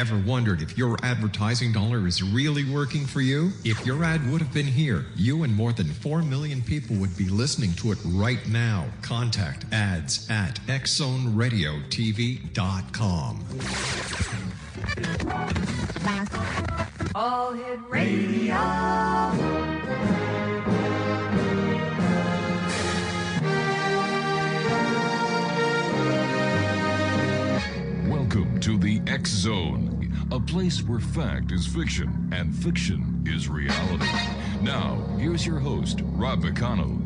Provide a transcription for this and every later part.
Ever wondered if your advertising dollar is really working for you? If your ad would have been here, you and more than 4 million people would be listening to it right now. Contact ads at xzoneradiotv.com. All Hit Radio. Welcome to the X Zone, a place where fact is fiction and fiction is reality. Now, here's your host, Rob McConnell.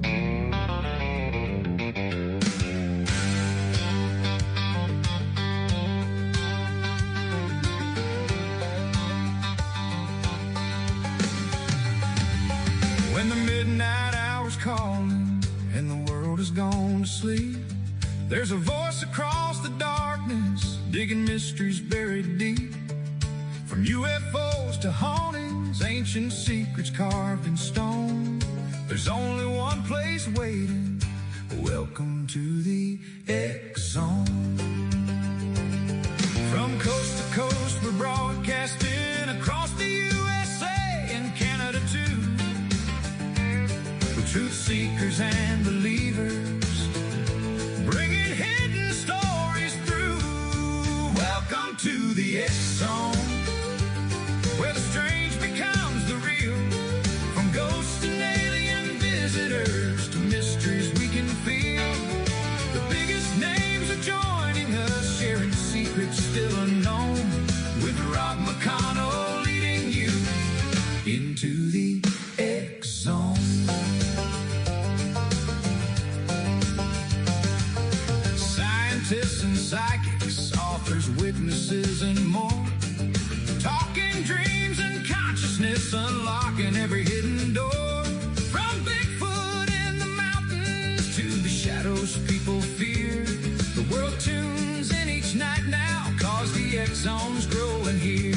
When the midnight hour's calling and the world has gone to sleep, there's a voice across the darkness, digging mysteries buried deep. From UFOs to hauntings, ancient secrets carved in stone, there's only one place waiting. Welcome to the X Zone. From coast to coast, we're broadcasting across the USA and Canada too, with truth seekers and believers, bringing hidden stories through. Welcome to the X Zone, where the strange becomes the real. From ghosts and alien visitors to mysteries we can feel. The biggest names are joining us, sharing secrets still unknown, with Rob McConnell leading you into the X Zone. Scientists and psychics, authors, witnesses, and more, talking dreams and consciousness, unlocking every hidden door. From Bigfoot in the mountains to the shadows people fear, the world tunes in each night now, cause the X Zone's growing here.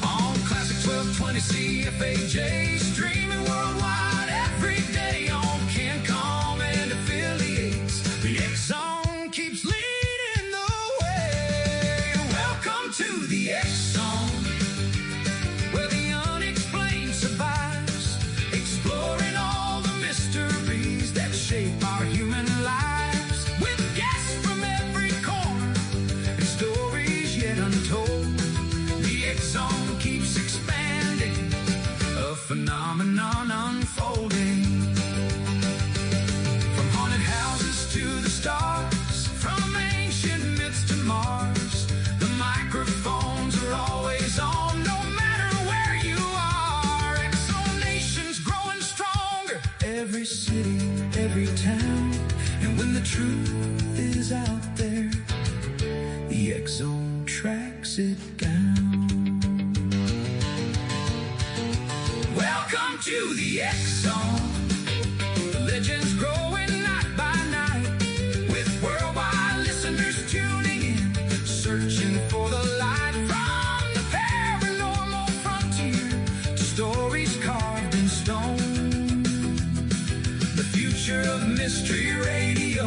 On Classic 1220 CFAJ, streaming worldwide every day on CanCom and affiliates. The X Zone keeps leading the way. Welcome to the X Zone, where the unexplained survives, exploring all the mysteries that shape our human lives, with guests from every corner and stories yet untold. The X Zone keeps expanding, a phenomenon unfolding. From haunted houses to the stars, from ancient myths to Mars, the microphones are always on, no matter where you are. X-Zone Nation's growing stronger, every city, every town, and when the truth is out there, the X-Zone tracks it down. Welcome to the X Zone. Legends growing night by night, with worldwide listeners tuning in, searching for the light. From the paranormal frontier to stories carved in stone, the future of mystery radio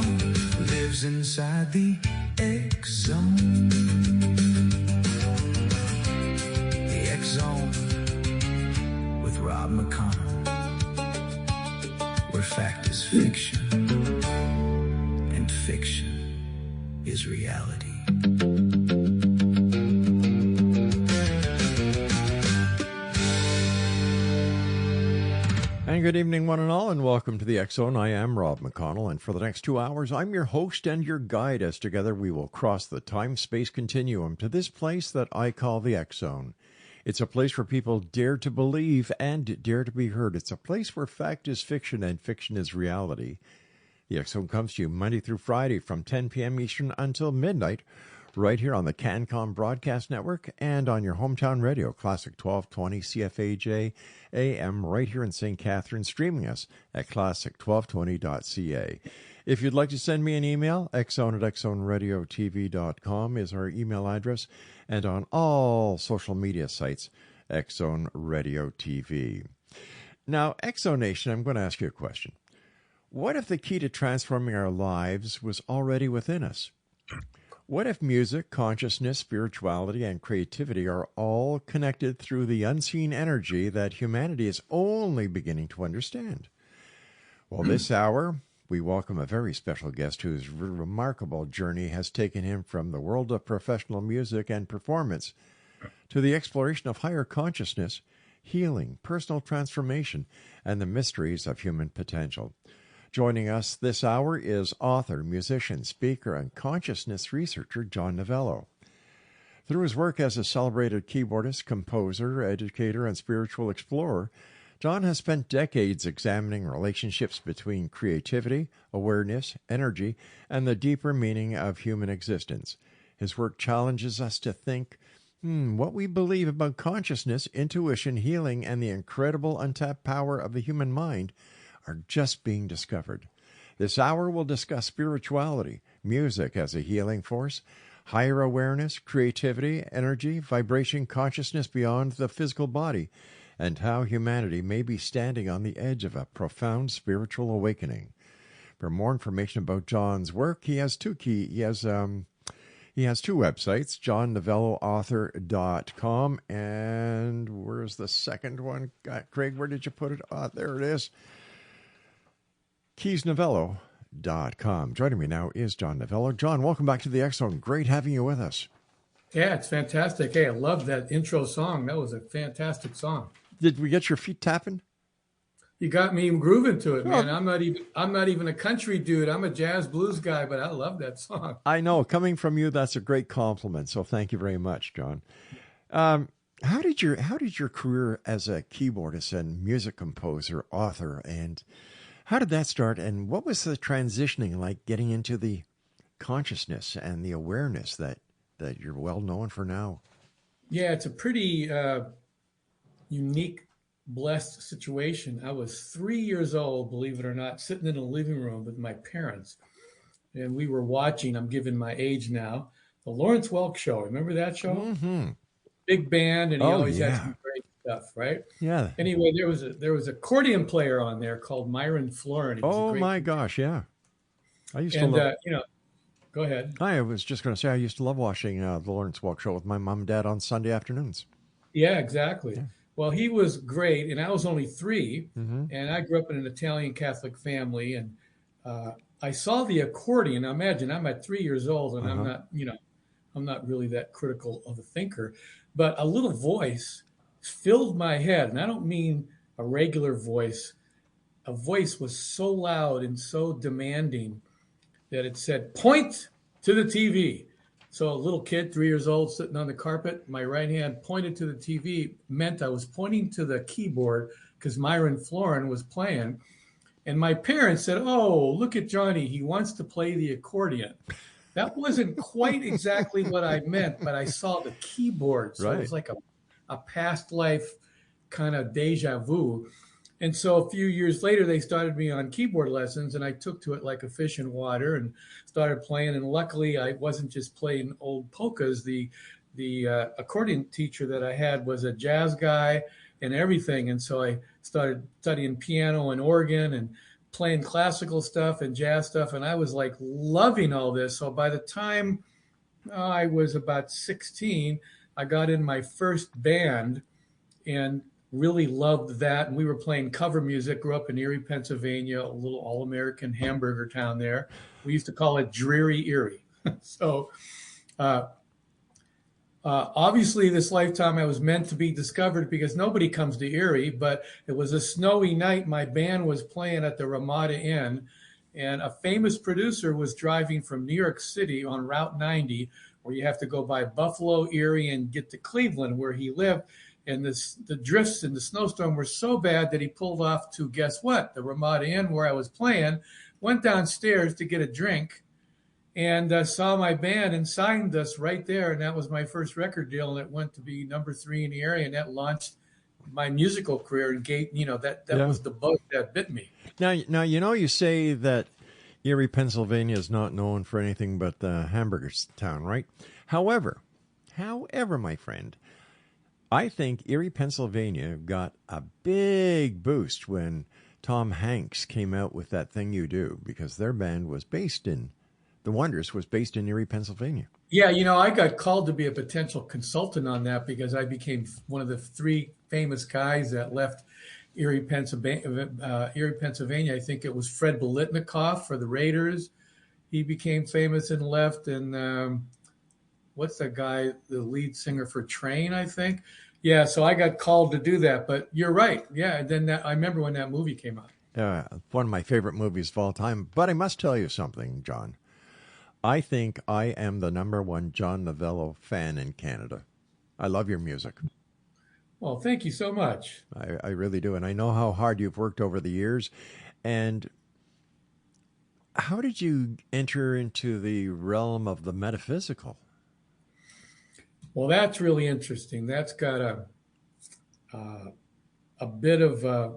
lives inside the X Zone. The X Zone with Rob McConnell, where fact is fiction and fiction is reality. And good evening, one and all, and welcome to the X Zone. I am Rob McConnell, and for the next 2 hours, I'm your host and your guide as together we will cross the time-space continuum to this place that I call the X Zone. It's a place where people dare to believe and dare to be heard. It's a place where fact is fiction and fiction is reality. The X Zone comes to you Monday through Friday from 10 p.m. Eastern until midnight, right here on the CanCom Broadcast Network and on your hometown radio, Classic 1220 CFAJ AM, right here in St. Catharines, streaming us at classic1220.ca. If you'd like to send me an email, xzone@xzoneradiotv.com is our email address, and on all social media sites, X Zone Radio TV. Now, X Zone Nation, I'm going to ask you a question. What if the key to transforming our lives was already within us? What if music, consciousness, spirituality, and creativity are all connected through the unseen energy that humanity is only beginning to understand? Well, this hour, we welcome a very special guest whose remarkable journey has taken him from the world of professional music and performance to the exploration of higher consciousness, healing, personal transformation, and the mysteries of human potential. Joining us this hour is author, musician, speaker, and consciousness researcher John Novello. Through his work as a celebrated keyboardist, composer, educator, and spiritual explorer, John has spent decades examining relationships between creativity, awareness, energy, and the deeper meaning of human existence. His work challenges us to think what we believe about consciousness, intuition, healing, and the incredible untapped power of the human mind are just being discovered. This hour will discuss spirituality, music as a healing force, higher awareness, creativity, energy, vibration, consciousness beyond the physical body, and how humanity may be standing on the edge of a profound spiritual awakening. For more information about John's work, he has two websites, johnnovelloauthor.com, and where's the second one? Craig, where did you put it? There it is. keysnovello.com. Joining me now is John Novello. John, welcome back to the X Zone. Great having you with us. Yeah, it's fantastic. Hey, I love that intro song. That was a fantastic song. Did we get your feet tapping? You got me grooving to it, man. I'm not even a country dude. I'm a jazz blues guy, but I love that song. I know. Coming from you, that's a great compliment. So thank you very much, John. How did your career as a keyboardist and music composer, author, and how did that start? And what was the transitioning like, getting into the consciousness and the awareness that you're well known for now? Yeah, it's a pretty unique, blessed situation. I was 3 years old, believe it or not, sitting in a living room with my parents, and we were watching, I'm giving my age now, the Lawrence Welk Show. Remember that show? Mm-hmm. Big band, and he always had some great stuff, right? Yeah. Anyway, there was an accordion player on there called Myron Florin. Oh my gosh, yeah. I used to love. Go ahead. I was just going to say I used to love watching the Lawrence Welk Show with my mom and dad on Sunday afternoons. Yeah, exactly. Yeah. Well, he was great, and I was only 3, Mm-hmm. and I grew up in an Italian Catholic family, and I saw the accordion. Now, imagine I'm at 3 years old, and I'm not really that critical of a thinker, but a little voice filled my head, and I don't mean a regular voice. A voice was so loud and so demanding that it said, "Point to the TV." So a little kid, 3 years old, sitting on the carpet, my right hand pointed to the TV, meant I was pointing to the keyboard because Myron Florin was playing. And my parents said, "Oh, look at Johnny. He wants to play the accordion." That wasn't quite exactly what I meant, but I saw the keyboard. So It was like a past life kind of deja vu. And so a few years later, they started me on keyboard lessons, and I took to it like a fish in water and started playing. And luckily, I wasn't just playing old polkas. The accordion teacher that I had was a jazz guy and everything. And so I started studying piano and organ and playing classical stuff and jazz stuff. And I was like loving all this. So by the time I was about 16, I got in my first band and really loved that. And we were playing cover music. Grew up in Erie, Pennsylvania, a little all-American hamburger town there. We used to call it Dreary Erie. So obviously this lifetime I was meant to be discovered because nobody comes to Erie, but it was a snowy night. My band was playing at the Ramada Inn, and a famous producer was driving from New York City on Route 90, where you have to go by Buffalo, Erie, and get to Cleveland, where he lived. And the drifts and the snowstorm were so bad that he pulled off to, guess what, the Ramada Inn where I was playing, went downstairs to get a drink, and saw my band and signed us right there. And that was my first record deal, and it went to be number 3 in the area, and that launched my musical career. And that was the bug that bit me. Now, you say that Erie, Pennsylvania is not known for anything but the hamburger town, right? However, my friend, I think Erie, Pennsylvania got a big boost when Tom Hanks came out with That Thing You Do, because their band was based in The Wonders was based in Erie, Pennsylvania. Yeah, I got called to be a potential consultant on that because I became one of the 3 famous guys that left Erie, Pennsylvania. I think it was Fred Biletnikoff for the Raiders. He became famous and left. And what's that guy, the lead singer for Train, I think? Yeah, so I got called to do that. But you're right. Yeah, then I remember when that movie came out. One of my favorite movies of all time. But I must tell you something, John. I think I am the #1 John Novello fan in Canada. I love your music. Well, thank you so much. I really do. And I know how hard you've worked over the years. And how did you enter into the realm of the metaphysical? Well, that's really interesting. That's got a bit of a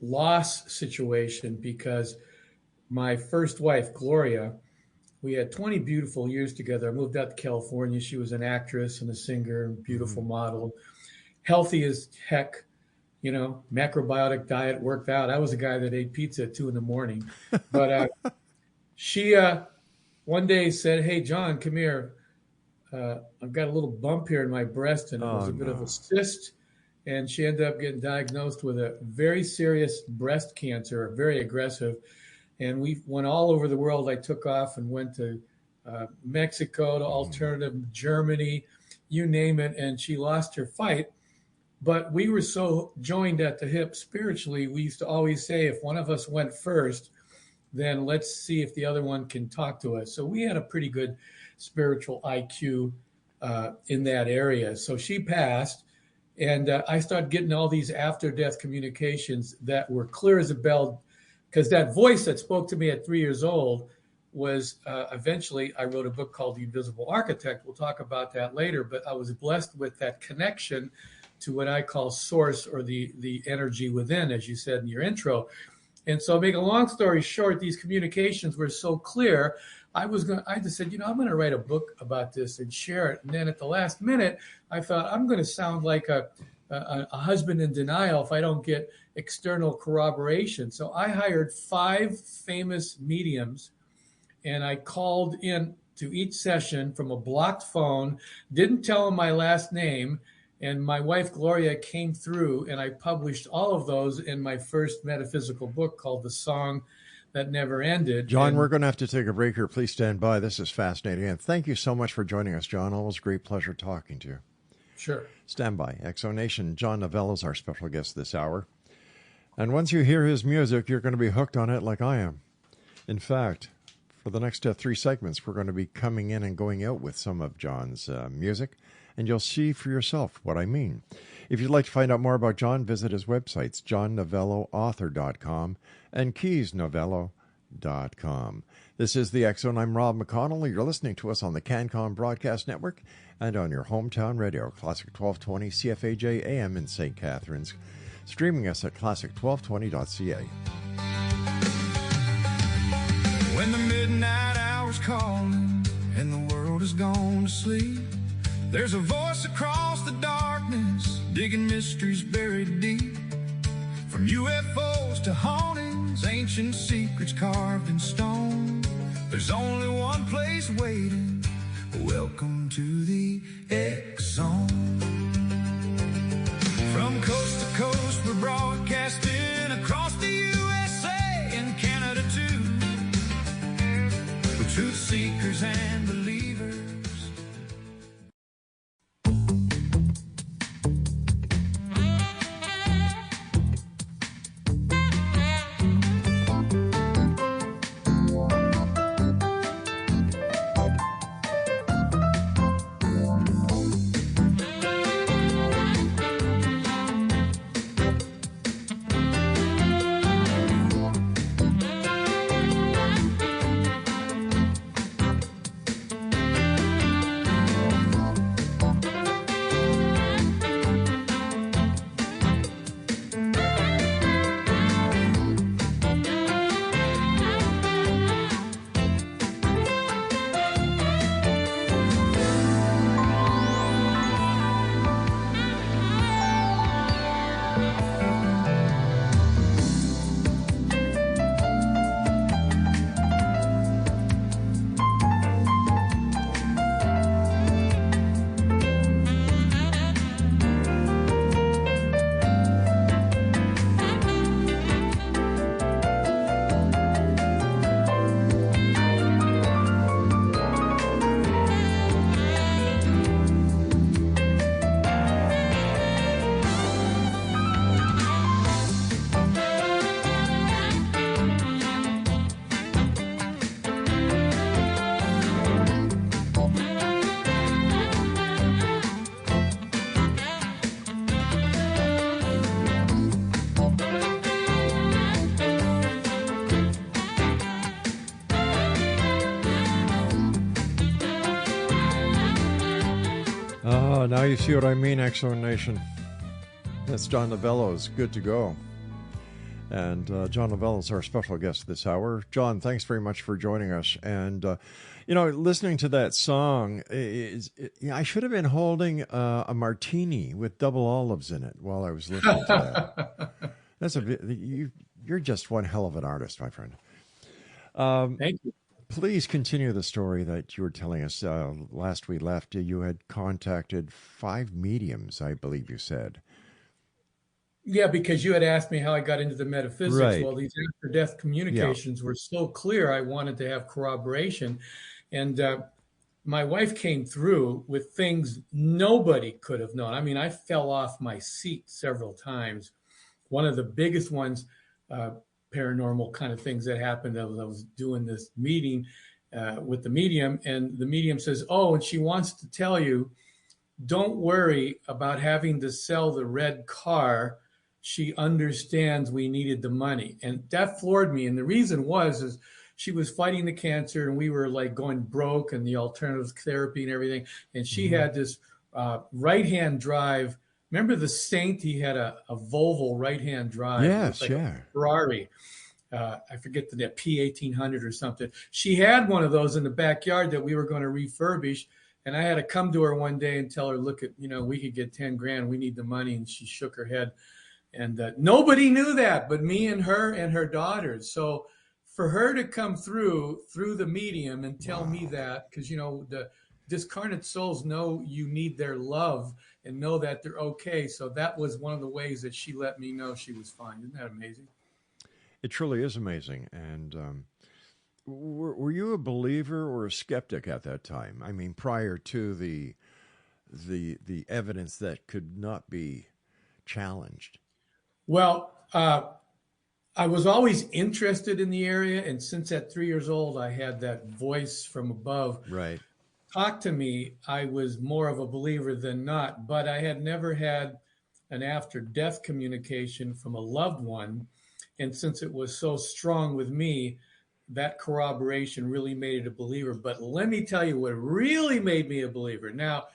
loss situation because my first wife, Gloria, we had 20 beautiful years together. I moved out to California. She was an actress and a singer, beautiful model, healthy as heck, macrobiotic diet, worked out. I was a guy that ate pizza at 2 a.m. But she one day said, "Hey, John, come here. I've got a little bump here in my breast, and it was a bit of a cyst." And she ended up getting diagnosed with a very serious breast cancer, very aggressive. And we went all over the world. I took off and went to Mexico, to alternative Germany, you name it. And she lost her fight. But we were so joined at the hip spiritually. We used to always say, if one of us went first, then let's see if the other one can talk to us. So we had a pretty good spiritual IQ in that area. So she passed. And I started getting all these after-death communications that were clear as a bell, because that voice that spoke to me at 3 years old was eventually, I wrote a book called The Invisible Architect. We'll talk about that later, but I was blessed with that connection to what I call source, or the energy within, as you said in your intro. And so, make a long story short, these communications were so clear. I just said, I'm going to write a book about this and share it. And then at the last minute, I thought, I'm going to sound like a husband in denial if I don't get external corroboration. So I hired 5 famous mediums, and I called in to each session from a blocked phone, didn't tell them my last name, and my wife, Gloria, came through, and I published all of those in my first metaphysical book called The Song That Never Ended. John, we're going to have to take a break here. Please stand by. This is fascinating. And thank you so much for joining us, John. Always a great pleasure talking to you. Sure. Stand by. Exonation. John Novello is our special guest this hour. And once you hear his music, you're going to be hooked on it like I am. In fact, for the next 3 segments, we're going to be coming in and going out with some of John's music, and you'll see for yourself what I mean. If you'd like to find out more about John, visit his websites, johnnovelloauthor.com and keysnovello.com. This is the X Zone. I'm Rob McConnell. You're listening to us on the CanCon Broadcast Network and on your hometown radio, Classic 1220 CFAJ AM in St. Catharines, streaming us at classic1220.ca. When the midnight hour's calling and the world has gone to sleep, there's a voice across the darkness, digging mysteries buried deep. From UFOs to hauntings, ancient secrets carved in stone, there's only one place waiting. Welcome to the X Zone. From coast to coast, we're broadcasting across the USA and Canada too, with truth seekers and believers. Oh, now you see what I mean, X-Zone Nation. That's John Novello's Good to Go. And John Novello is our special guest this hour. John, thanks very much for joining us. And, listening to that song, I should have been holding a martini with double olives in it while I was listening to that. You're just one hell of an artist, my friend. Thank you. Please continue the story that you were telling us. Last we left, you had contacted 5 mediums, I believe you said. Yeah, because you had asked me how I got into the metaphysics. Right. Well, these after-death communications were so clear, I wanted to have corroboration. And my wife came through with things nobody could have known. I mean, I fell off my seat several times. One of the biggest ones, paranormal kind of things that happened. I was doing this meeting with the medium, and the medium says, "Oh, and she wants to tell you, don't worry about having to sell the red car. She understands we needed the money." And that floored me. And the reason is she was fighting the cancer, and we were like going broke, and the alternative therapy and everything. And she had this right-hand drive. Remember the Saint? He had a Volvo right-hand drive. Yes, like yeah. a Ferrari. I forget the P1800 or something. She had one of those in the backyard that we were going to refurbish. And I had to come to her one day and tell her, look, we could get 10 grand. We need the money. And she shook her head. And nobody knew that but me and her daughters. So for her to come through the medium and tell me that, because, the discarnate souls know you need their love and know that they're okay. So that was one of the ways that she let me know she was fine. Isn't that amazing? It truly is amazing. And were you a believer or a skeptic at that time? I mean, prior to the evidence that could not be challenged. Well, I was always interested in the area. And since at 3 years old, I had that voice from above. Right. Talk to me. I was more of a believer than not, but I had never had an after-death communication from a loved one. And since it was so strong with me, that corroboration really made it a believer. But let me tell you what really made me a believer. Now,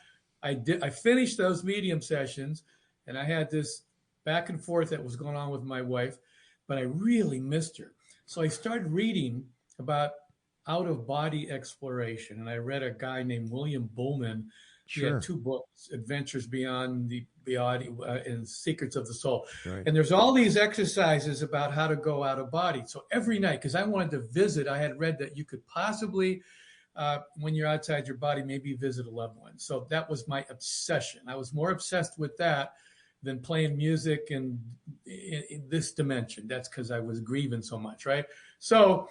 I finished those medium sessions, and I had this back and forth that was going on with my wife, but I really missed her. So I started reading about out-of-body exploration, and I read a guy named William Bullman. He had 2 books, Adventures Beyond the Body and Secrets of the Soul. Right. And there's all these exercises about how to go out of body. So every night, because I wanted to visit, I had read that you could possibly, when you're outside your body, maybe visit a loved one. So that was my obsession. I was more obsessed with that than playing music in this dimension. That's because I was grieving so much, right? So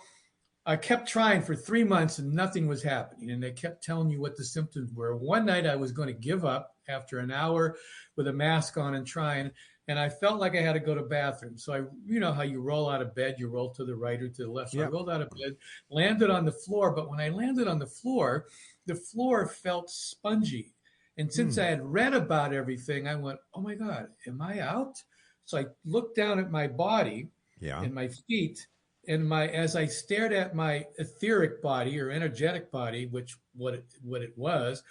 I kept trying for 3 months and nothing was happening. And they kept telling you what the symptoms were. One night I was going to give up after an hour with a mask on and trying. And I felt like I had to go to the bathroom. So how you roll out of bed, you roll to the right or to the left. So I rolled out of bed, landed on the floor. But when I landed on the floor felt spongy. And since I had read about everything, I went, oh my God, am I out? So I looked down at my body and my feet. And as I stared at my etheric body or energetic body, which what it was,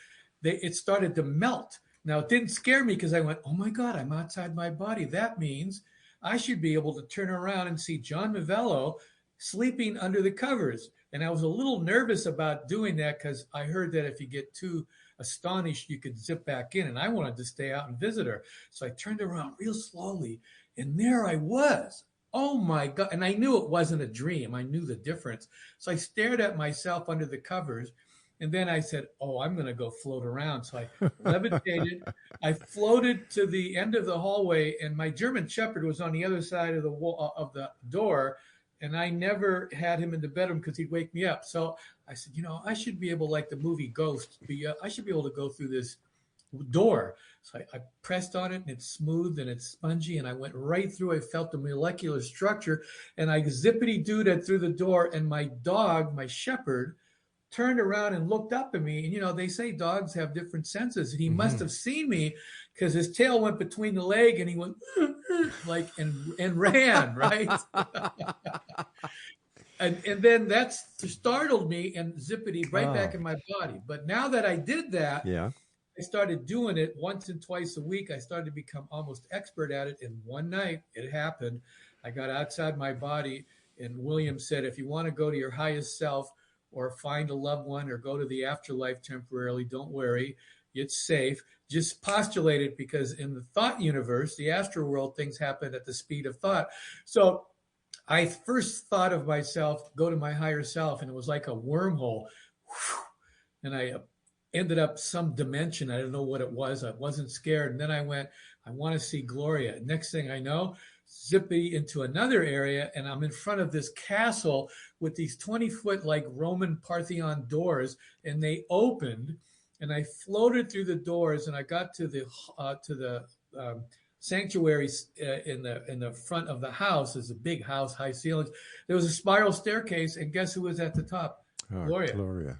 it started to melt. Now, it didn't scare me because I went, oh my God, I'm outside my body. That means I should be able to turn around and see John Novello sleeping under the covers. And I was a little nervous about doing that because I heard that if you get too astonished, you could zip back in. And I wanted to stay out and visit her. So I turned around real slowly. And there I was. Oh my God. And I knew it wasn't a dream. I knew the difference. So I stared at myself under the covers. And then I said, oh, I'm going to go float around. So I levitated. I floated to the end of the hallway. And my German Shepherd was on the other side of the wall of the door. And I never had him in the bedroom because he'd wake me up. So I said, I should be able, like the movie Ghost, I should be able to go through this door. So I pressed on it and it's smooth and it's spongy and I went right through. I felt the molecular structure and I zippity-dooed through the door and my dog, my shepherd, turned around and looked up at me. And, they say dogs have different senses. And he must have seen me because his tail went between the leg and he went and ran, right? and then that startled me and zippity right back in my body. But now that I did that, I started doing it once and twice a week, I started to become almost expert at it. And one night it happened. I got outside my body, and William said, if you want to go to your highest self or find a loved one or go to the afterlife temporarily, don't worry. It's safe. Just postulate it, because in the thought universe, the astral world, things happen at the speed of thought. So I first thought of myself, go to my higher self, and it was like a wormhole. And I ended up some dimension. I didn't know what it was. I wasn't scared. And then I went, I want to see Gloria. Next thing I know, zippy into another area, and I'm in front of this castle with these 20-foot like Roman Parthenon doors, and they opened, and I floated through the doors, and I got to the sanctuary in the front of the house. It's a big house, high ceilings. There was a spiral staircase, and guess who was at the top? Gloria.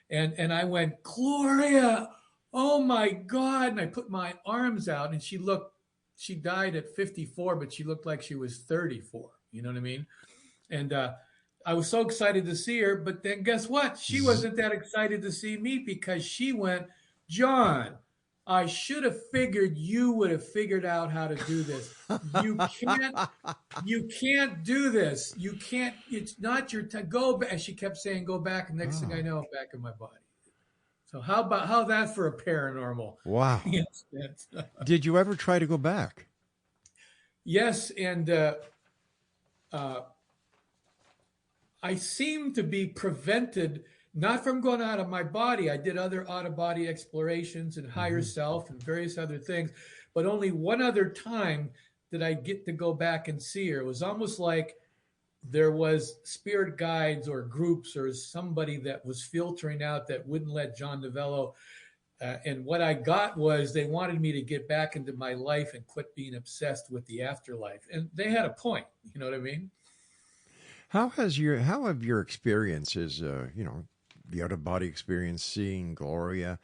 And I went, Gloria, oh my God. And I put my arms out, and she died at 54, but she looked like she was 34. You know what I mean? And I was so excited to see her, but then guess what? She wasn't that excited to see me, because she went, John, I should have figured you would have figured out how to do this. You can't do this. You can't, it's not your time. Go back. And she kept saying, go back. And next thing I know, I'm back in my body. So how that for a paranormal? Wow. Did you ever try to go back? Yes. And I seem to be prevented, not from going out of my body. I did other out-of-body explorations and higher self and various other things, but only one other time did I get to go back and see her. It was almost like there was spirit guides or groups or somebody that was filtering out that wouldn't let John Novello. And what I got was they wanted me to get back into my life and quit being obsessed with the afterlife. And they had a point. You know what I mean? How have your experiences, the out-of-body experience, seeing Gloria,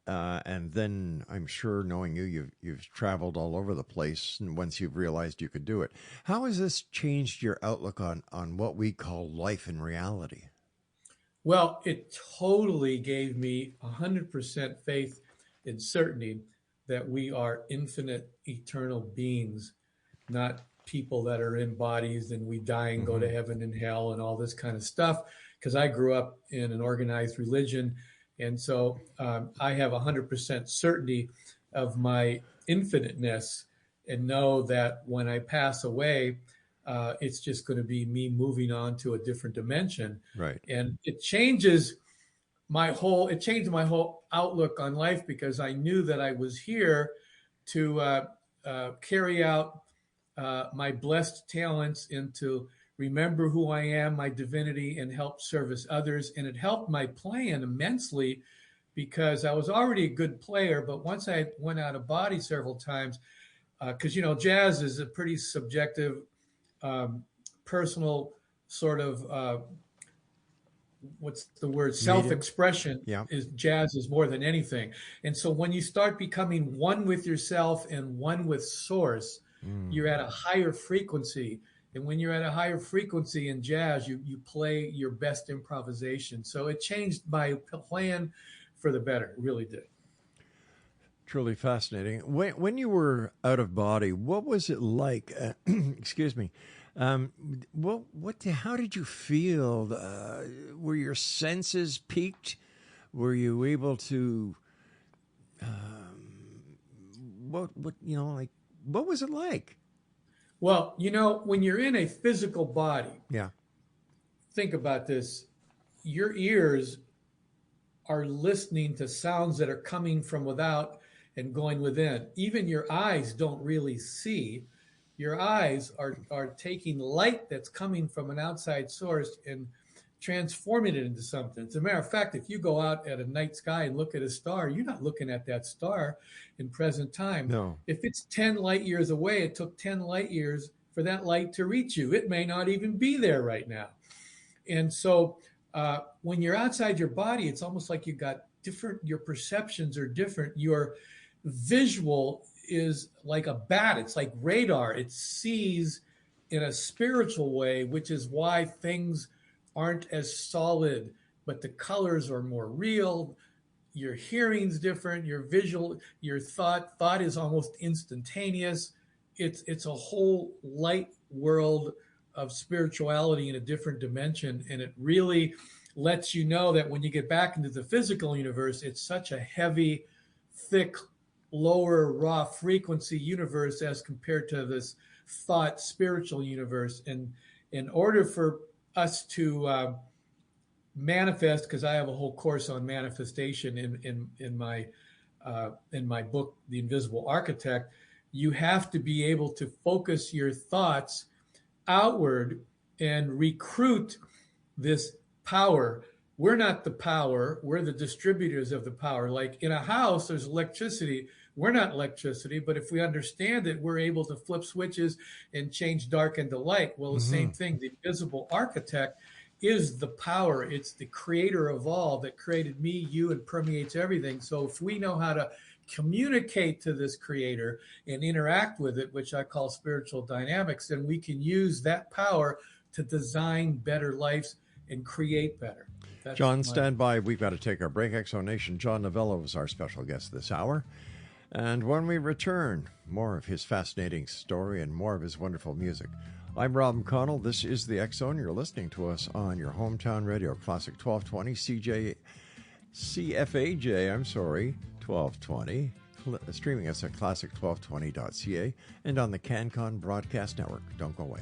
and then I'm sure knowing you've traveled all over the place, and once you've realized you could do it, how has this changed your outlook on what we call life in reality? Well, it totally gave me 100% faith and certainty that we are infinite, eternal beings, not people that are in bodies and we die and go to heaven and hell and all this kind of stuff. Because I grew up in an organized religion. And so I have 100% certainty of my infiniteness, and know that when I pass away, it's just going to be me moving on to a different dimension. Right. And it changed my whole outlook on life, because I knew that I was here to carry out my blessed talents and to remember who I am, my divinity, and help service others. And it helped my playing immensely, because I was already a good player. But once I went out of body several times, because, jazz is a pretty subjective, personal sort of, what's the word? Self-expression. Yeah. Jazz is more than anything. And so when you start becoming one with yourself and one with source, you're at a higher frequency. And when you're at a higher frequency in jazz, you play your best improvisation. So it changed my plan for the better. It really did. Truly fascinating. When you were out of body, what was it like? Excuse me. How did you feel? Were your senses peaked? Were you able to? What was it like? Well, when you're in a physical body, yeah. Think about this. Your ears are listening to sounds that are coming from without and going within. Even your eyes don't really see. Your eyes are taking light that's coming from an outside source and transforming it into something. As a matter of fact, if you go out at a night sky and look at a star, you're not looking at that star in present time. No. If it's 10 light years away, it took 10 light years for that light to reach you. It may not even be there right now. And so when you're outside your body, it's almost like you got your perceptions are different. Your visual is like a bat. It's like radar. It sees in a spiritual way, which is why things aren't as solid, but the colors are more real. your hearing's different, your visual, your thought is almost instantaneous. It's a whole light world of spirituality in a different dimension, and it really lets you know that when you get back into the physical universe, it's such a heavy, thick, lower raw frequency universe as compared to this thought spiritual universe. And in order for us to manifest, because I have a whole course on manifestation in my book, The Invisible Architect, you have to be able to focus your thoughts outward and recruit this power. We're not the power, we're the distributors of the power. Like in a house, there's electricity. We're not electricity, but if we understand it, we're able to flip switches and change dark into light. Well, the same thing, the invisible architect is the power. It's the creator of all that created me, you, and permeates everything. So if we know how to communicate to this creator and interact with it, which I call spiritual dynamics, then we can use that power to design better lives and create better. John, stand by. We've got to take our break. Exonation. John Novello is our special guest this hour. And when we return, more of his fascinating story and more of his wonderful music. I'm Rob McConnell. This is the X Zone. You're listening to us on your hometown radio, Classic 1220, CFAJ, 1220. Streaming us at classic1220.ca and on the CanCon Broadcast Network. Don't go away.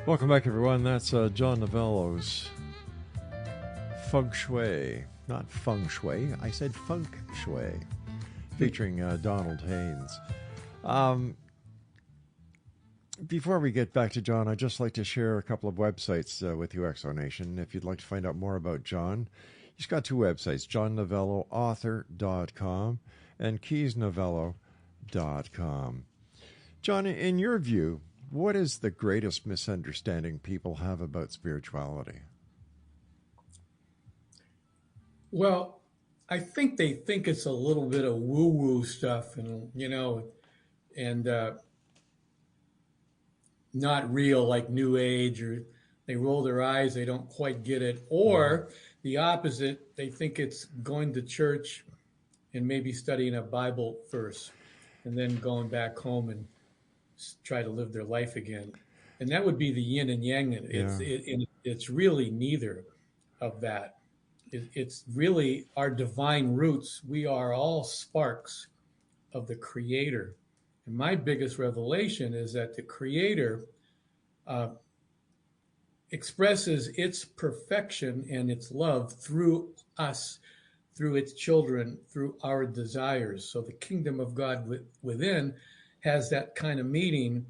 Welcome back, everyone. That's John Novello's Feng Shui. Not Feng Shui. I said Funk Shui. Featuring Donald Haynes. Before we get back to John, I'd just like to share a couple of websites with you, Exonation. If you'd like to find out more about John, he's got two websites, johnnovelloauthor.com and keysnovello.com. John, in your view, what is the greatest misunderstanding people have about spirituality? Well, I think they think it's a little bit of woo-woo stuff and, not real, like New Age, or they roll their eyes, they don't quite get it. Or the opposite, they think it's going to church and maybe studying a Bible verse and then going back home and try to live their life again. And that would be the yin and yang. It's really neither of that. It's really our divine roots. We are all sparks of the Creator. And my biggest revelation is that the Creator expresses its perfection and its love through us, through its children, through our desires. So the kingdom of God within has that kind of meaning,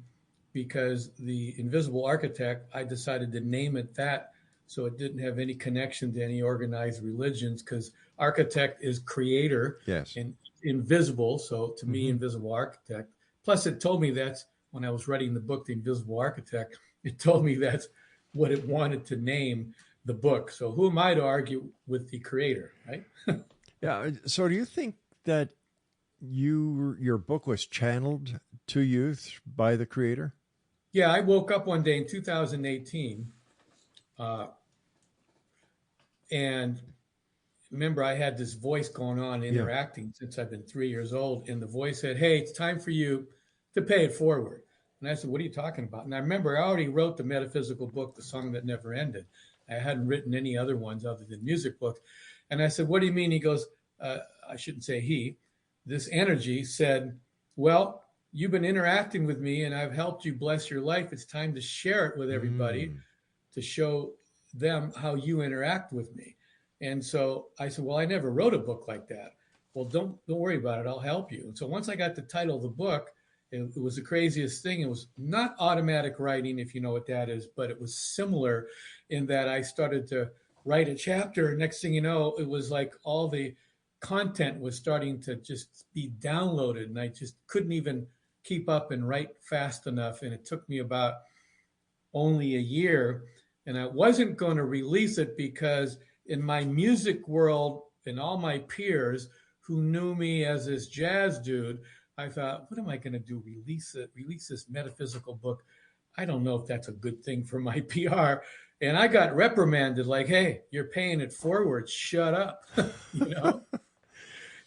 because the invisible architect, I decided to name it that so it didn't have any connection to any organized religions, because architect is creator, Yes. and invisible. So to me, invisible architect. Plus, it told me that's when I was writing the book, The Invisible Architect, it told me that's what it wanted to name the book. So who am I to argue with the creator, right? Yeah. So do you think that your book was channeled to you by the creator? Yeah, I woke up one day in 2018, and remember, I had this voice going on interacting since I've been 3 years old, and the voice said, "Hey, it's time for you to pay it forward." And I said, "What are you talking about?" And I remember I already wrote the metaphysical book, The Song That Never Ended. I hadn't written any other ones other than music books. And I said, "What do you mean?" He goes, I shouldn't say he, this energy said, "Well, you've been interacting with me and I've helped you bless your life. It's time to share it with everybody to show them how you interact with me." And so I said, "Well, I never wrote a book like that." "Well, don't worry about it. I'll help you." And so once I got the title of the book, it was the craziest thing. It was not automatic writing, if you know what that is, but it was similar in that I started to write a chapter. Next thing you know, it was like all the content was starting to just be downloaded, and I just couldn't even keep up and write fast enough. And it took me about only a year, and I wasn't going to release it because in my music world and all my peers who knew me as this jazz dude, I thought, what am I going to do? Release this metaphysical book? I don't know if that's a good thing for my PR. And I got reprimanded, like, "Hey, you're paying it forward. Shut up." you know?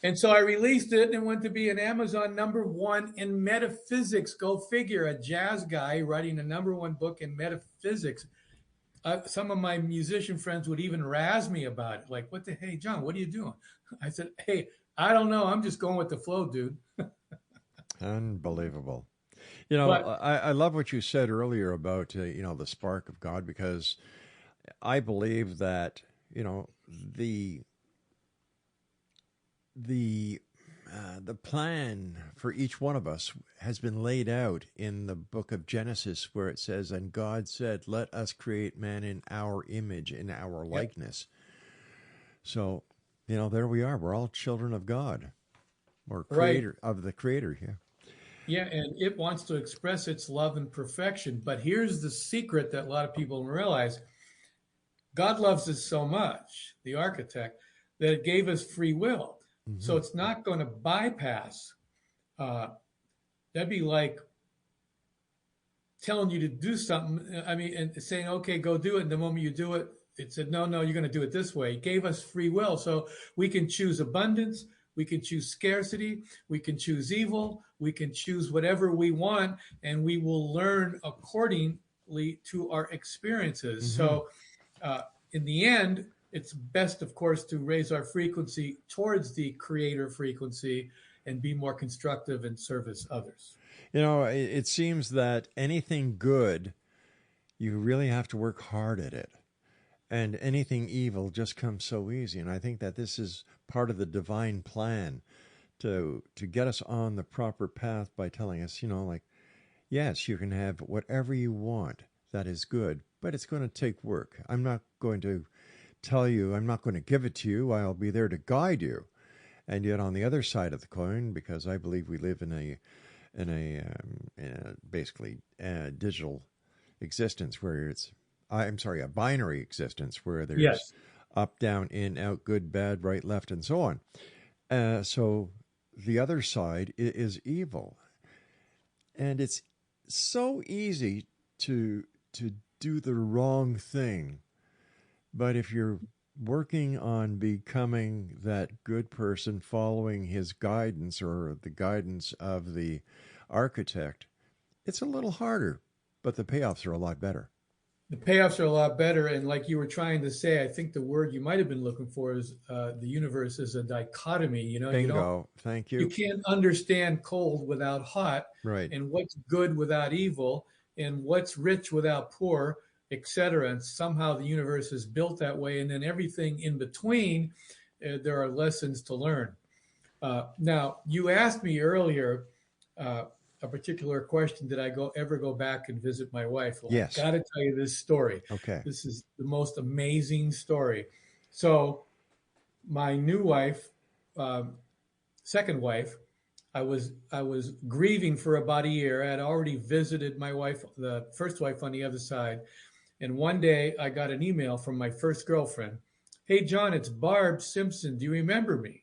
And so I released it and went to be an Amazon #1 in metaphysics. Go figure, a jazz guy writing a #1 book in metaphysics. Some of my musician friends would even razz me about it. Like, hey, John, what are you doing? I said, "Hey, I don't know. I'm just going with the flow, dude." Unbelievable. You know, But I love what you said earlier about, the spark of God, because I believe that, the plan for each one of us has been laid out in the book of Genesis, where it says, "And God said, let us create man in our image, in our likeness." So, there we are. We're all children of God, or creator of the creator here. Yeah, and it wants to express its love and perfection. But here's the secret that a lot of people don't realize. God loves us so much, the architect, that it gave us free will. So it's not going to bypass. That'd be like telling you to do something. I mean, and saying, "Okay, go do it." And the moment you do it, it said, "No, you're going to do it this way." It gave us free will. So we can choose abundance. We can choose scarcity. We can choose evil. We can choose whatever we want, and we will learn accordingly to our experiences. So in the end, it's best, of course, to raise our frequency towards the creator frequency and be more constructive and service others. It seems that anything good, you really have to work hard at it. And anything evil just comes so easy. And I think that this is part of the divine plan to get us on the proper path by telling us, yes, you can have whatever you want that is good, but it's going to take work. I'm not going to tell you, I'm not going to give it to you. I'll be there to guide you. And yet on the other side of the coin, because I believe we live in a basically digital existence where a binary existence where there's up, down, in, out, good, bad, right, left, and so on. So the other side is evil. And it's so easy to do the wrong thing. But if you're working on becoming that good person, following his guidance or the guidance of the architect, it's a little harder, but the payoffs are a lot better. The payoffs are a lot better. And like you were trying to say, I think the word you might have been looking for is the universe is a dichotomy. Bingo. Thank you. You can't understand cold without hot, right? And what's good without evil, and what's rich without poor, etc. And somehow the universe is built that way. And then everything in between, there are lessons to learn. Now, you asked me earlier a particular question: did I ever go back and visit my wife? Well, Yes. I got to tell you this story. Okay. This is the most amazing story. So, my new wife, second wife, I was grieving for about a year. I had already visited my wife, the first wife, on the other side, and one day I got an email from my first girlfriend. Hey, John, it's Barb Simpson. Do you remember me?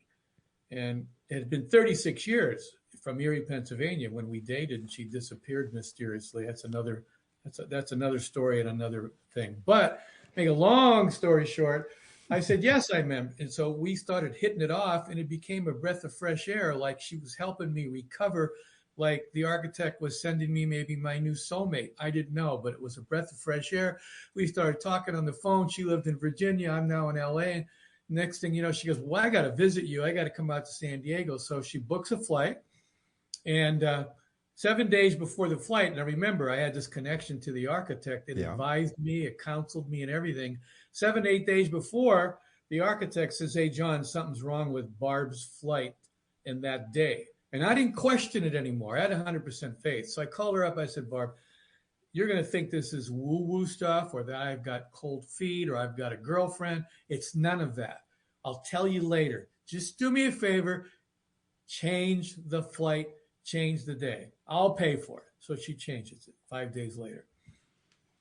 And it had been 36 years from Erie, Pennsylvania, when we dated, and she disappeared mysteriously. That's another story and another thing. But make a long story short, I said, yes, I remember. And so we started hitting it off, and it became a breath of fresh air. Like she was helping me recover, like the architect was sending me maybe my new soulmate. I didn't know, but it was a breath of fresh air. We started talking on the phone. She lived in Virginia. I'm now in LA. And next thing you know, she goes, well, I got to visit you. I got to come out to San Diego. So she books a flight. And 7 days before the flight, and I remember I had this connection to the architect. It advised me, it counseled me and everything. 7, 8 days before, the architect says, hey, John, something's wrong with Barb's flight in that day. And I didn't question it anymore. I had 100% faith. So I called her up. I said, Barb, you're going to think this is woo-woo stuff, or that I've got cold feet, or I've got a girlfriend. It's none of that. I'll tell you later. Just do me a favor. Change the flight. Change the day. I'll pay for it. So she changes it 5 days later.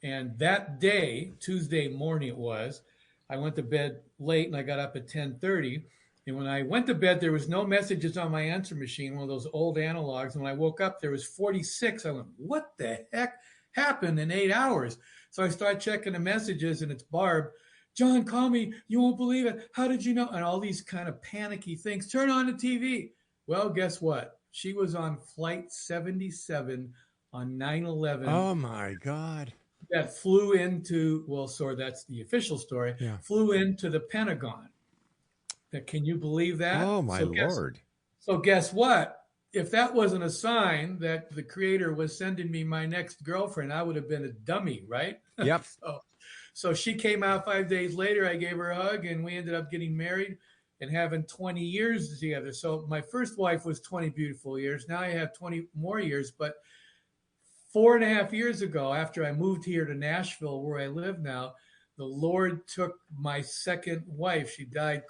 And that day, Tuesday morning it was, I went to bed late and I got up at 10:30. And when I went to bed, there was no messages on my answer machine, one of those old analogs. And when I woke up, there was 46. I went, what the heck happened in 8 hours? So I start checking the messages, and it's Barb. John, call me. You won't believe it. How did you know? And all these kind of panicky things. Turn on the TV. Well, guess what? She was on flight 77 on 9/11. Oh, my God. That flew into, well, sorry, that's the official story, flew into the Pentagon. Can you believe that? Oh, my Lord. So guess what? If that wasn't a sign that the Creator was sending me my next girlfriend, I would have been a dummy, right? Yep. So she came out 5 days later. I gave her a hug, and we ended up getting married and having 20 years together. So my first wife was 20 beautiful years. Now I have 20 more years. But 4.5 years ago, after I moved here to Nashville, where I live now, the Lord took my second wife. She died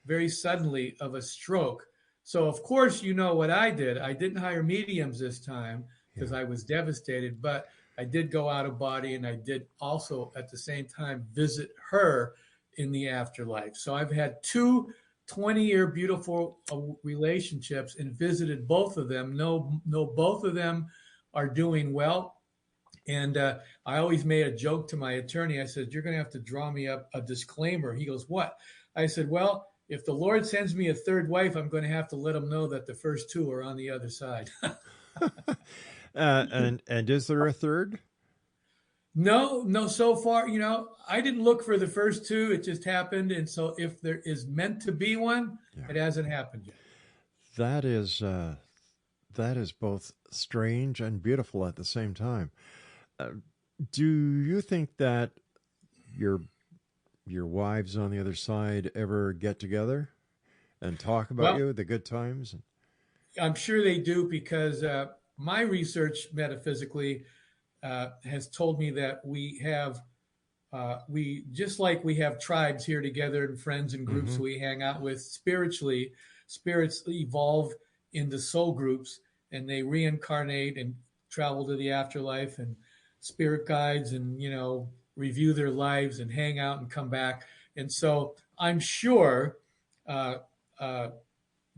very suddenly of a stroke. So, of course, you know what I did. I didn't hire mediums this time because I was devastated, but I did go out of body, and I did also at the same time visit her in the afterlife. So I've had 2 20-year beautiful relationships and visited both of them. Know both of them are doing well. And I always made a joke to my attorney. I said, you're going to have to draw me up a disclaimer. He goes, what? I said, well, if the Lord sends me a third wife, I'm going to have to let him know that the first 2 are on the other side. And is there a third? No, so far, I didn't look for the first 2. It just happened. And so if there is meant to be one, it hasn't happened yet. That is both strange and beautiful at the same time. Do you think that your wives on the other side ever get together and talk about the good times? I'm sure they do, because my research metaphysically has told me that we have, just like we have tribes here together and friends and groups we hang out with spiritually, spirits evolve into soul groups, and they reincarnate and travel to the afterlife, and spirit guides and, review their lives and hang out and come back. And so I'm sure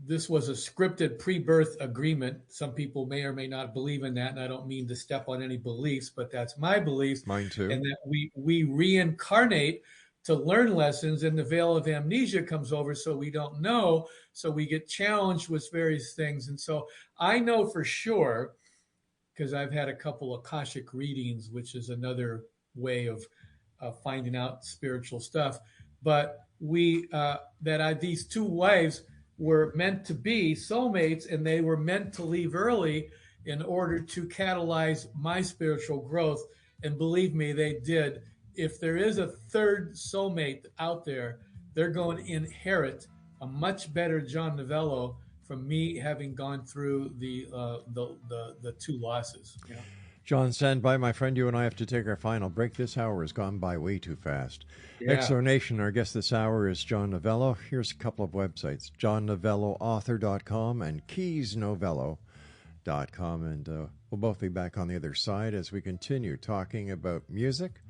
this was a scripted pre-birth agreement. Some people may or may not believe in that, and I don't mean to step on any beliefs, but that's my beliefs. Mine too. And that we reincarnate to learn lessons, and the veil of amnesia comes over, so we don't know, so we get challenged with various things. And so I know for sure, because I've had a couple of Akashic readings, which is another way of finding out spiritual stuff, but these 2 wives were meant to be soulmates, and they were meant to leave early in order to catalyze my spiritual growth. And believe me, they did. If there is a third soulmate out there, they're going to inherit a much better John Novello from me having gone through the two losses. You know? John, stand by, my friend. You and I have to take our final break. This hour has gone by way too fast. Yeah. Exonation, our guest this hour is John Novello. Here's a couple of websites, johnnovelloauthor.com and keysnovello.com. And we'll both be back on the other side as we continue talking about music,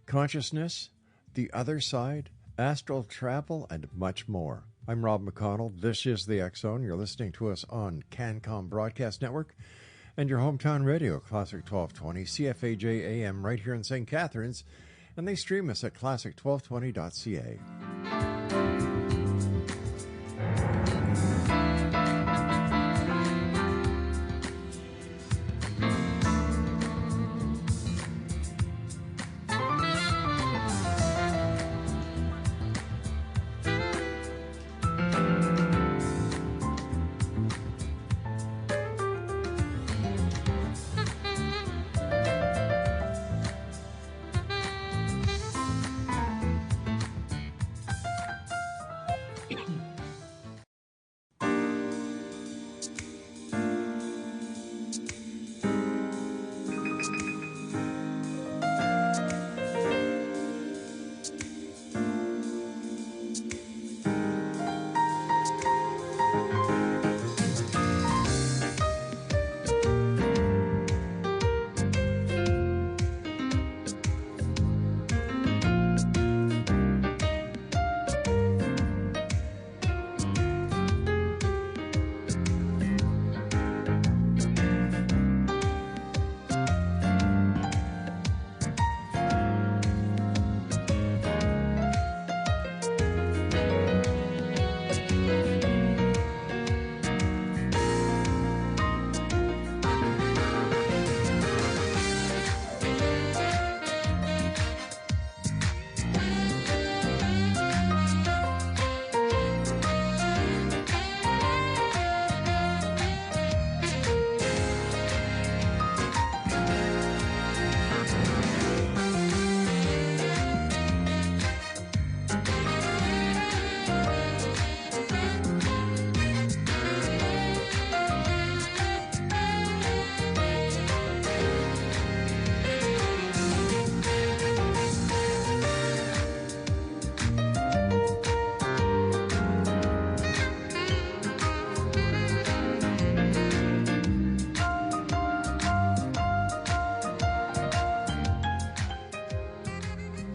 consciousness, the other side, astral travel, and much more. I'm Rob McConnell. This is the X Zone. You're listening to us on CanCom Broadcast Network and your hometown radio, Classic 1220, CFAJ AM, right here in St. Catharines. And they stream us at classic1220.ca.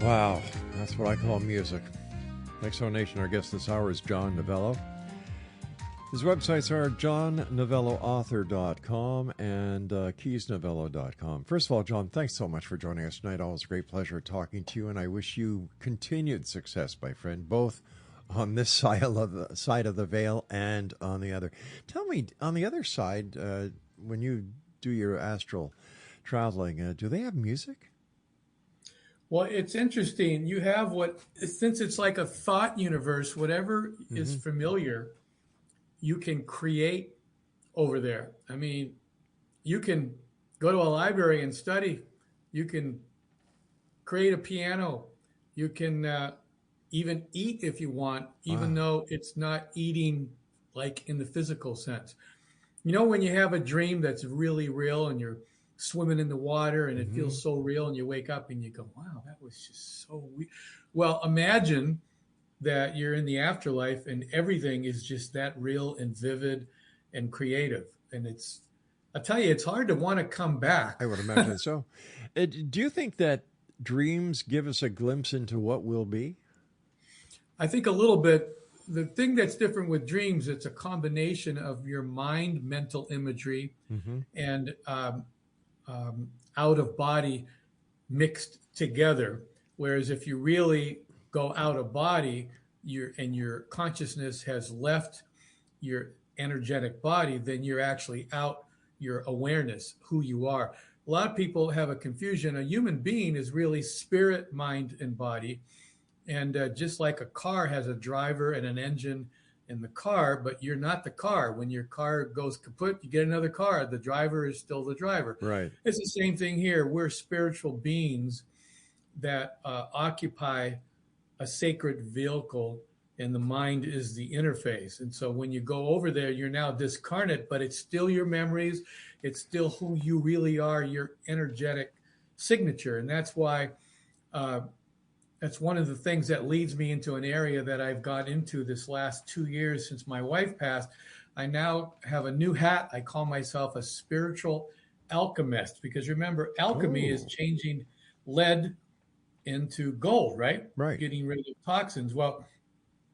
Wow, that's what I call music. Exonation, our guest this hour is John Novello. His websites are johnnovelloauthor.com and keysnovello.com. First of all, John, thanks so much for joining us tonight. Always a great pleasure talking to you, and I wish you continued success, my friend, both on this side of the veil and on the other. Tell me, on the other side, when you do your astral traveling, do they have music? Well, it's interesting. You have since it's like a thought universe, whatever is familiar, you can create over there. I mean, you can go to a library and study. You can create a piano. You can even eat if you want, even though it's not eating like in the physical sense. You know, when you have a dream that's really real and you're swimming in the water and it feels so real, and you wake up and you go, wow, that was just so weird. Well, imagine that you're in the afterlife and everything is just that real and vivid and creative. And I tell you, it's hard to want to come back. I would imagine so. Do you think that dreams give us a glimpse into what will be? I think a little bit. The thing that's different with dreams, it's a combination of your mind, mental imagery, and out of body mixed together. Whereas if you really go out of body, your consciousness has left your energetic body, then you're actually out your awareness, who you are. A lot of people have a confusion. A human being is really spirit, mind, and body. And just like a car has a driver and an engine in the car, but you're not the car. When your car goes kaput, you get another car. The driver is still the driver. Right. It's the same thing here. We're spiritual beings that occupy a sacred vehicle, and the mind is the interface. And so when you go over there, you're now discarnate, but it's still your memories. It's still who you really are, your energetic signature. And that's why that's one of the things that leads me into an area that I've got into this last 2 years since my wife passed. I now have a new hat. I call myself a spiritual alchemist, because remember, alchemy is changing lead into gold, right? Right. Getting rid of toxins. Well,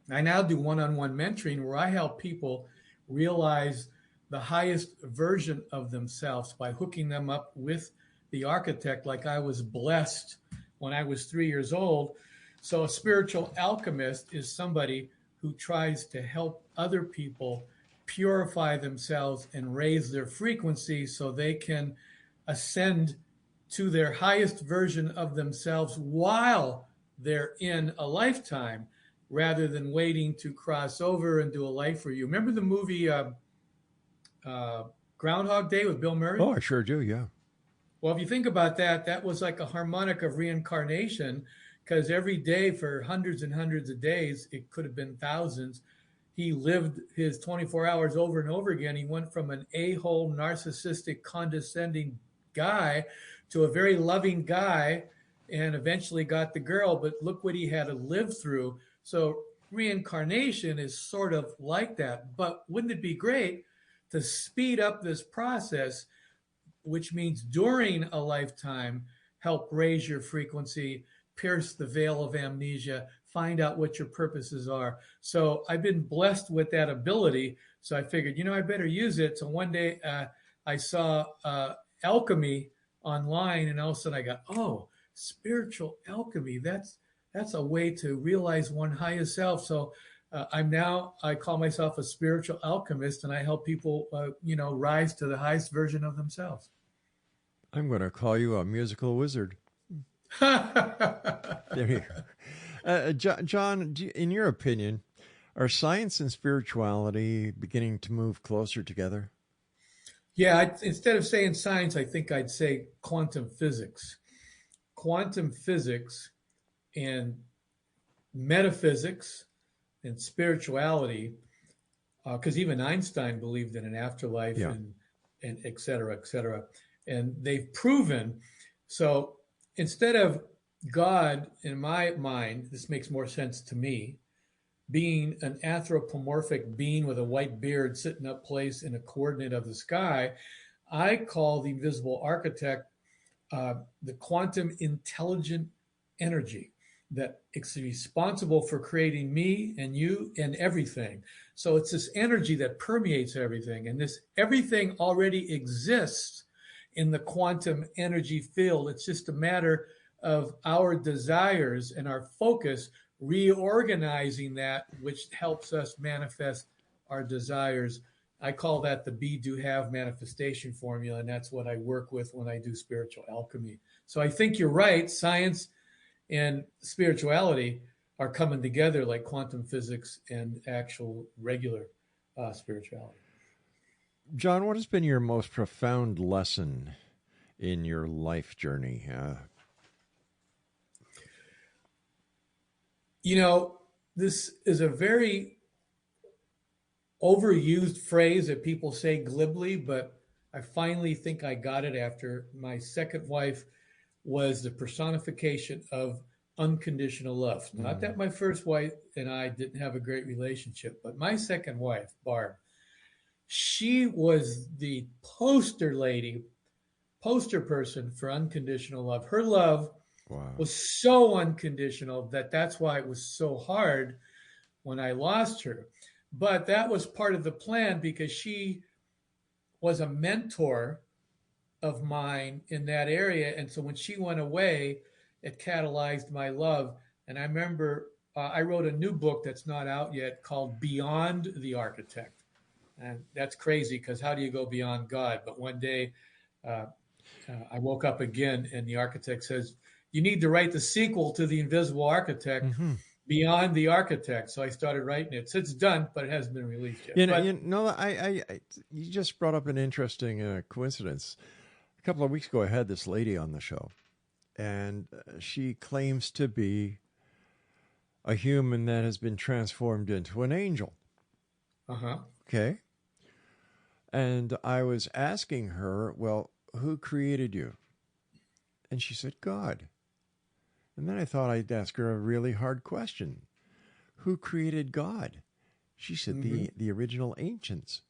I now do one-on-one mentoring where I help people realize the highest version of themselves by hooking them up with the architect, like I was blessed when I was 3 years old. So a spiritual alchemist is somebody who tries to help other people purify themselves and raise their frequency so they can ascend to their highest version of themselves while they're in a lifetime, rather than waiting to cross over and do a life review. Remember the movie Groundhog Day with Bill Murray? Oh, I sure do, yeah. Well, if you think about that, that was like a harmonic of reincarnation, because every day for hundreds and hundreds of days, it could have been thousands, he lived his 24 hours over and over again. He went from an a-hole, narcissistic, condescending guy to a very loving guy, and eventually got the girl. But look what he had to live through. So reincarnation is sort of like that. But wouldn't it be great to speed up this process, which means during a lifetime, help raise your frequency, pierce the veil of amnesia, find out what your purposes are. So I've been blessed with that ability. So I figured, I better use it. So one day I saw alchemy online, and all of a sudden I got, spiritual alchemy. That's a way to realize one highest self. So I call myself a spiritual alchemist, and I help people, rise to the highest version of themselves. I'm going to call you a musical wizard. There you go. John, in your opinion, are science and spirituality beginning to move closer together? Yeah, instead of saying science, I think I'd say quantum physics. Quantum physics and metaphysics and spirituality, because even Einstein believed in an afterlife, and et cetera, et cetera. And they've proven. So instead of God, in my mind, this makes more sense to me, being an anthropomorphic being with a white beard sitting up place in a coordinate of the sky, I call the invisible architect the quantum intelligent energy that is responsible for creating me and you and everything. So it's this energy that permeates everything, and this everything already exists in the quantum energy field. It's just a matter of our desires and our focus reorganizing that, which helps us manifest our desires. I call that the be, do, have manifestation formula, and that's what I work with when I do spiritual alchemy. So I think you're right. Science and spirituality are coming together like quantum physics and actual regular spirituality. John, what has been your most profound lesson in your life journey? This is a very overused phrase that people say glibly, but I finally think I got it after my second wife was the personification of unconditional love. Not that my first wife and I didn't have a great relationship, but my second wife, Barb, she was the poster person for unconditional love. Her love was so unconditional that's why it was so hard when I lost her. But that was part of the plan, because she was a mentor of mine in that area. And so when she went away, it catalyzed my love. And I remember I wrote a new book that's not out yet called Beyond the Architect. And that's crazy, because how do you go beyond God? But one day I woke up again, and the architect says, you need to write the sequel to The Invisible Architect, beyond the architect. So I started writing it. So it's done, but it hasn't been released yet. You just brought up an interesting coincidence. A couple of weeks ago, I had this lady on the show, and she claims to be a human that has been transformed into an angel. Okay. And I was asking her, well, who created you? And she said, God. And then I thought I'd ask her a really hard question. Who created God? She said, the original ancients.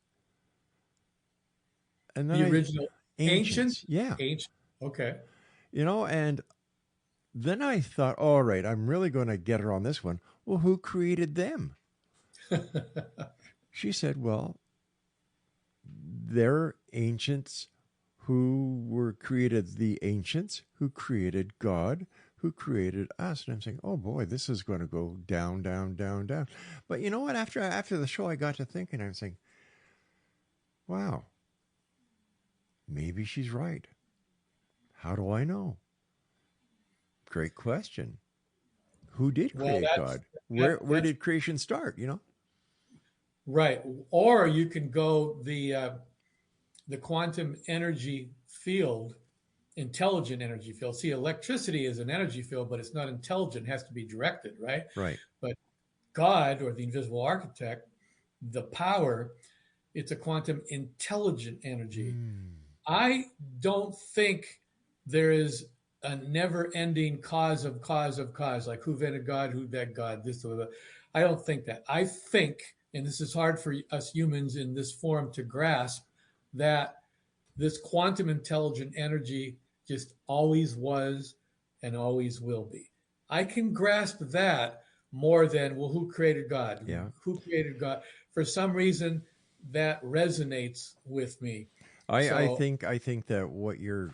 And then the original ancients? Yeah. Ancient. Okay. And then I thought, all right, I'm really going to get her on this one. Well, who created them? She said, well, they're ancients who were created, the ancients who created God, who created us. And I'm saying, oh boy, this is going to go down, down, down, down. But you know what? After the show, I got to thinking, I'm saying, wow, maybe she's right. How do I know? Great question. Who did create God? Where did creation start? Right. Or you can go the quantum energy field, intelligent energy field. See, electricity is an energy field, but it's not intelligent. It has to be directed, right? Right. But God, or the invisible architect, the power, it's a quantum intelligent energy. I don't think there is a never-ending cause of cause, like who invented God, who that God, this or that. I don't think that. I think, and this is hard for us humans in this form to grasp, that this quantum intelligent energy just always was and always will be. I can grasp that more than, well, who created God? Yeah. Who created God? For some reason, that resonates with me. I think that what you're,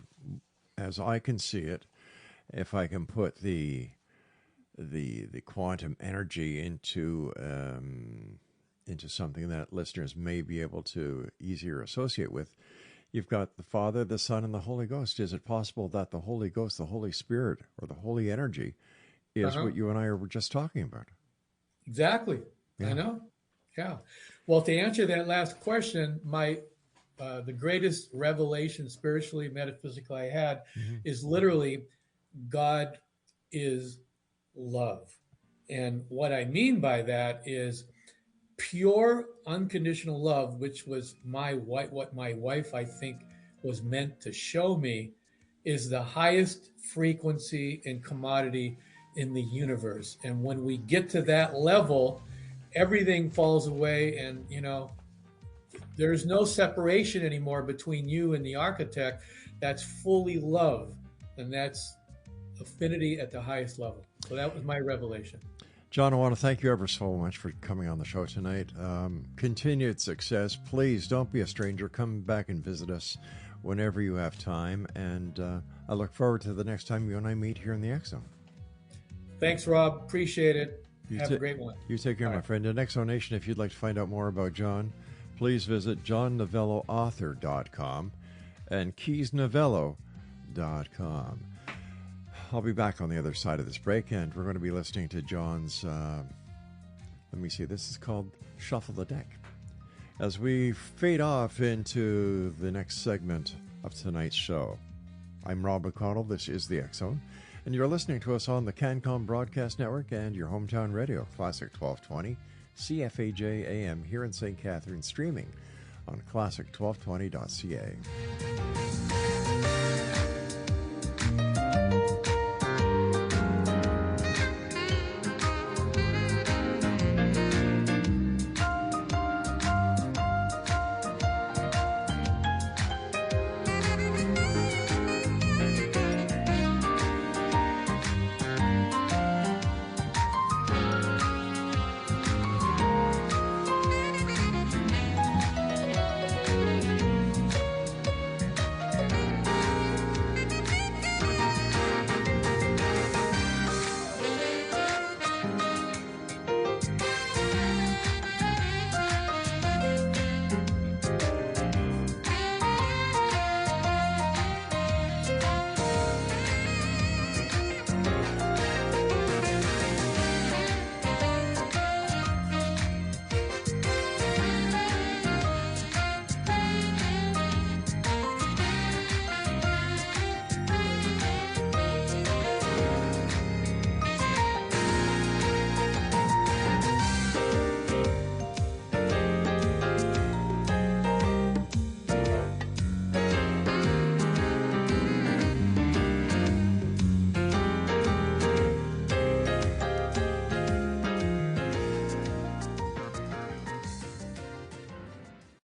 as I can see it, if I can put the quantum energy into something that listeners may be able to easier associate with, you've got the Father, the Son, and the Holy Ghost. Is it possible that the Holy Ghost, the Holy Spirit, or the Holy Energy is what you and I were just talking about? Exactly. Yeah. I know. Yeah. Well, to answer that last question, the greatest revelation spiritually, metaphysically I had is literally God is love. And what I mean by that is pure unconditional love, which was what my wife, I think, was meant to show me, is the highest frequency and commodity in the universe. And when we get to that level, everything falls away, and there's no separation anymore between you and the architect. That's fully love, and that's affinity at the highest level. So that was my revelation. John, I want to thank you ever so much for coming on the show tonight. Continued success. Please don't be a stranger. Come back and visit us whenever you have time. And I look forward to the next time you and I meet here in the X Zone. Thanks, Rob. Appreciate it. Have a great one. You take care, my friend. And X Zone Nation, if you'd like to find out more about John, please visit johnnovelloauthor.com and keysnovello.com. I'll be back on the other side of this break, and we're going to be listening to John's, let me see, this is called Shuffle the Deck. As we fade off into the next segment of tonight's show, I'm Rob McConnell, this is the X Zone, and you're listening to us on the CanCom Broadcast Network and your hometown radio, Classic 1220, CFAJ AM here in St. Catharines, streaming on classic1220.ca.